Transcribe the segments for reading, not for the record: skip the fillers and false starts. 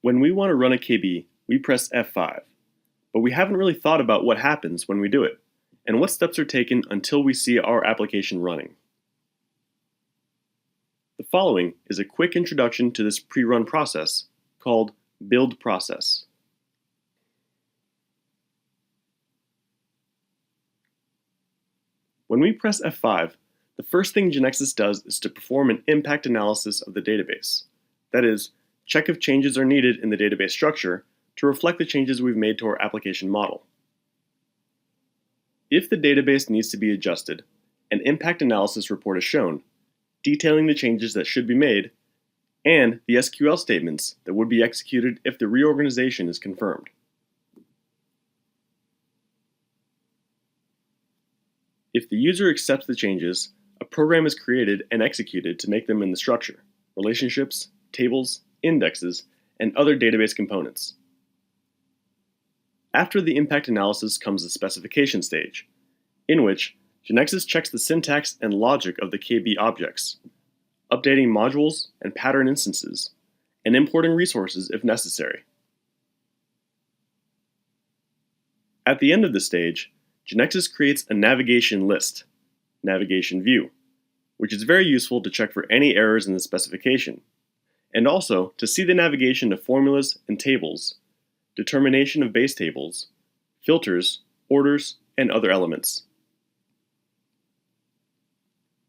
When we want to run a KB, we press F5, but we haven't really thought about what happens when we do it, and what steps are taken until we see our application running. The following is a quick introduction to this pre-run process called build process. When we press F5, the first thing Genexus does is to perform an impact analysis of the database. That is, check if changes are needed in the database structure to reflect the changes we've made to our application model. If the database needs to be adjusted, an impact analysis report is shown, detailing the changes that should be made, and the SQL statements that would be executed if the reorganization is confirmed. If the user accepts the changes, a program is created and executed to make them in the structure, relationships, tables, indexes, and other database components. After the impact analysis comes the specification stage, in which Genexus checks the syntax and logic of the KB objects, updating modules and pattern instances, and importing resources if necessary. At the end of the stage, Genexus creates a navigation list, navigation view, which is very useful to check for any errors in the specification, and also to see the navigation of formulas and tables, determination of base tables, filters, orders, and other elements.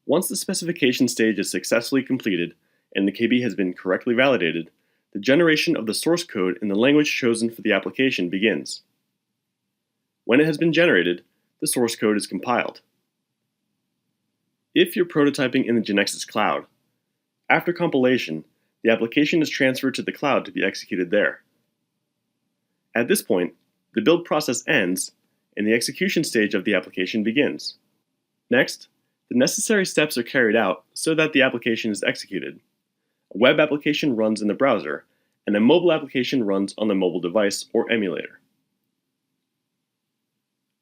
Once the specification stage is successfully completed and the KB has been correctly validated, the generation of the source code in the language chosen for the application begins. When it has been generated, the source code is compiled. If you're prototyping in the Genexus cloud, after compilation, the application is transferred to the cloud to be executed there. At this point, the build process ends and the execution stage of the application begins. Next, the necessary steps are carried out so that the application is executed. A web application runs in the browser, and a mobile application runs on the mobile device or emulator.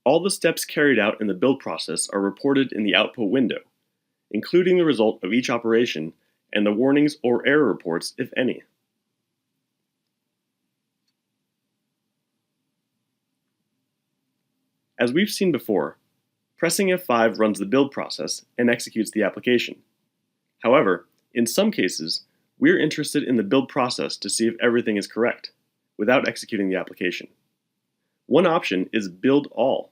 All the steps carried out in the build process are reported in the output window, including the result of each operation and the warnings or error reports, if any. As we've seen before, pressing F5 runs the build process and executes the application. However, in some cases, we're interested in the build process to see if everything is correct, without executing the application. One option is Build All,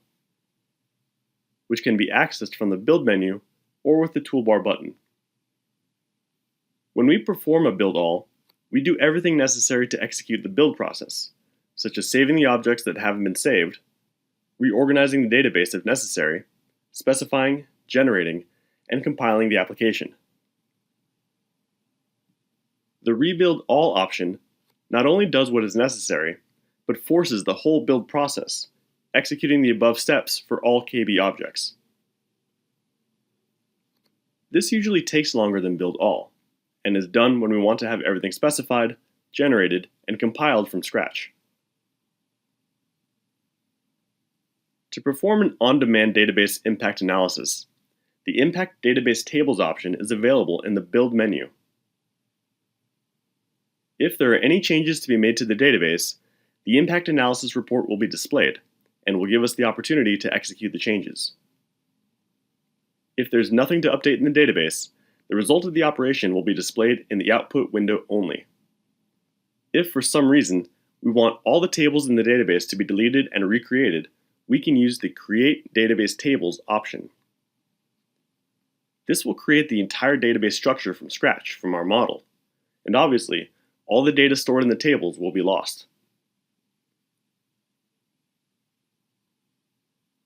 which can be accessed from the Build menu or with the toolbar button. When we perform a Build All, we do everything necessary to execute the build process, such as saving the objects that haven't been saved, reorganizing the database if necessary, specifying, generating, and compiling the application. The Rebuild All option not only does what is necessary, but forces the whole build process, executing the above steps for all KB objects. This usually takes longer than Build All, and is done when we want to have everything specified, generated, and compiled from scratch. To perform an on-demand database impact analysis, the Impact Database Tables option is available in the Build menu. If there are any changes to be made to the database, the impact analysis report will be displayed, and will give us the opportunity to execute the changes. If there's nothing to update in the database, the result of the operation will be displayed in the output window only. If for some reason we want all the tables in the database to be deleted and recreated, we can use the Create Database Tables option. This will create the entire database structure from scratch from our model, and obviously, all the data stored in the tables will be lost.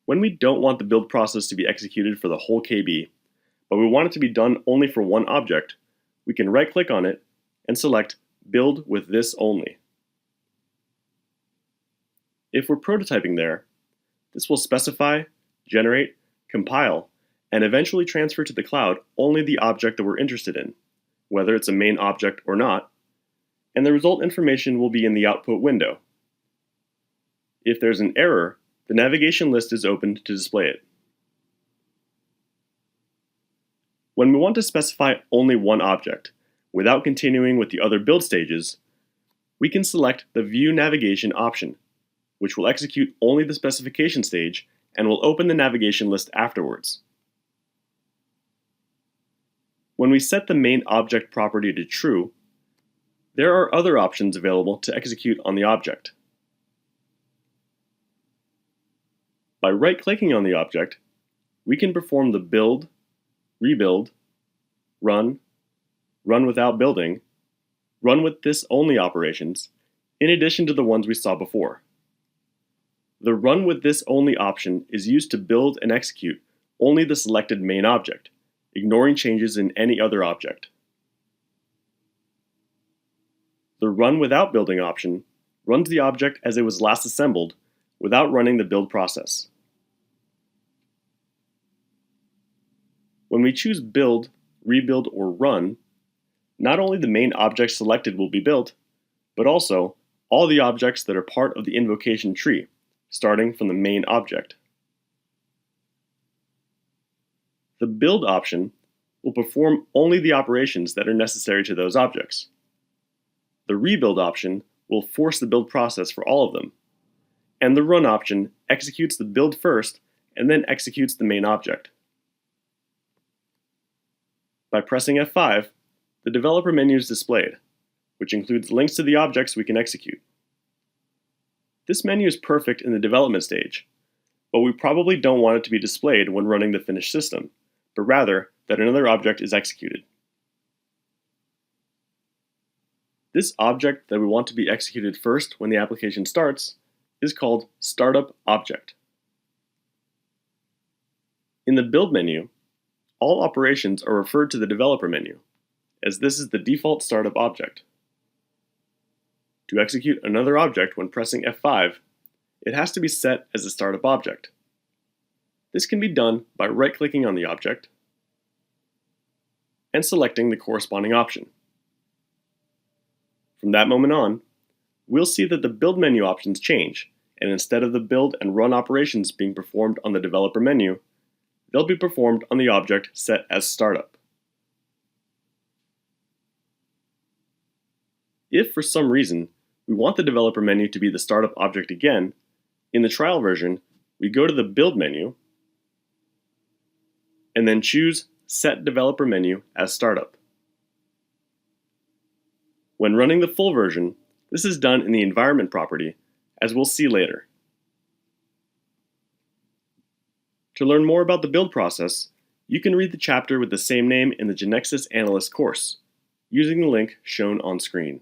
When we don't want the build process to be executed for the whole KB, but we want it to be done only for one object, we can right-click on it and select Build with this only. If we're prototyping there, this will specify, generate, compile, and eventually transfer to the cloud only the object that we're interested in, whether it's a main object or not, and the result information will be in the output window. If there's an error, the navigation list is opened to display it. When we want to specify only one object, without continuing with the other build stages, we can select the View Navigation option, which will execute only the specification stage and will open the navigation list afterwards. When we set the main object property to true, there are other options available to execute on the object. By right-clicking on the object, we can perform the build, rebuild, run, run without building, run with this only operations, in addition to the ones we saw before. The run with this only option is used to build and execute only the selected main object, ignoring changes in any other object. The run without building option runs the object as it was last assembled without running the build process. When we choose build, rebuild, or run, not only the main object selected will be built, but also all the objects that are part of the invocation tree, starting from the main object. The build option will perform only the operations that are necessary to those objects. The rebuild option will force the build process for all of them, and the run option executes the build first and then executes the main object. By pressing F5, the developer menu is displayed, which includes links to the objects we can execute. This menu is perfect in the development stage, but we probably don't want it to be displayed when running the finished system, but rather that another object is executed. This object that we want to be executed first when the application starts is called Startup Object. In the Build menu, all operations are referred to the Developer menu, as this is the default startup object. To execute another object when pressing F5, it has to be set as a startup object. This can be done by right-clicking on the object and selecting the corresponding option. From that moment on, we'll see that the Build menu options change, and instead of the build and run operations being performed on the Developer menu, they'll be performed on the object set as startup. If for some reason we want the Developer menu to be the startup object again, in the trial version, we go to the Build menu and then choose Set Developer Menu as Startup. When running the full version, this is done in the Environment property, as we'll see later. To learn more about the build process, you can read the chapter with the same name in the Genexus Analyst course, using the link shown on screen.